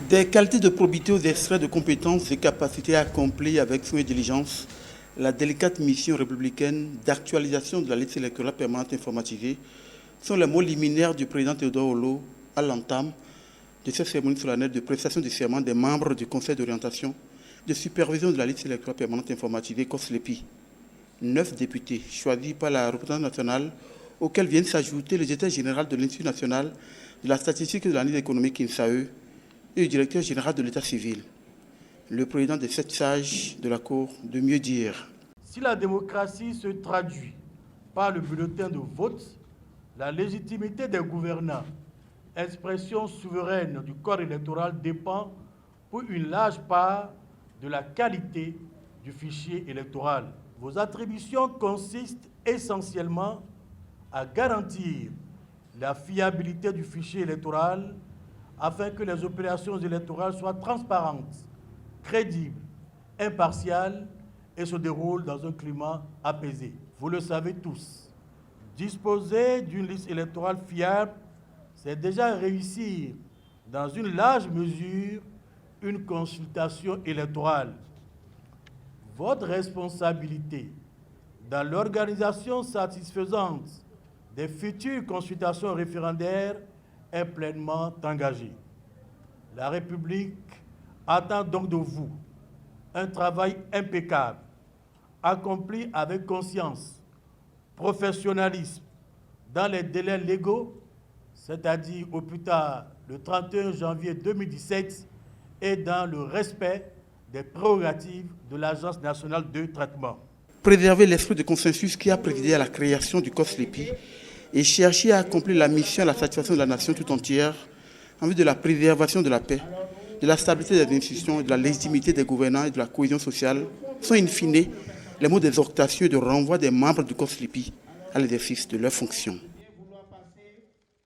Des qualités de probité aux extraits de compétences et capacités accomplies avec soin et diligence, la délicate mission républicaine d'actualisation de la liste électorale permanente informatisée sont les mots liminaires du président Théodore Ollot à l'entame de cette cérémonie solennelle de prestation du serment des membres du Conseil d'orientation de supervision de la liste électorale permanente informatisée COSLEPI. 9 députés choisis par la représentation nationale auxquels viennent s'ajouter le directeur général de l'Institut national de la statistique et de l'analyse économique INSAE et le directeur général de l'État civil. Le président des 7 sages de la Cour de mieux dire. Si la démocratie se traduit par le bulletin de vote, la légitimité des gouvernants, expression souveraine du corps électoral, dépend pour une large part de la qualité du fichier électoral. Vos attributions consistent essentiellement à garantir la fiabilité du fichier électoral afin que les opérations électorales soient transparentes, crédibles, impartiales et se déroulent dans un climat apaisé. Vous le savez tous, disposer d'une liste électorale fiable, c'est déjà réussir dans une large mesure une consultation électorale. Votre responsabilité dans l'organisation satisfaisante des futures consultations référendaires est pleinement engagée. La République attend donc de vous un travail impeccable, accompli avec conscience, professionnalisme, dans les délais légaux, c'est-à-dire au plus tard le 31 janvier 2017, et dans le respect des prérogatives de l'Agence nationale de traitement. Préserver l'esprit de consensus qui a présidé à la création du COSLEPI et chercher à accomplir la mission à la satisfaction de la nation tout entière en vue de la préservation de la paix, de la stabilité des institutions, de la légitimité des gouvernants et de la cohésion sociale sont in fine les mots d'exhortation et de renvoi des membres du COSLEPI à l'exercice de leurs fonctions.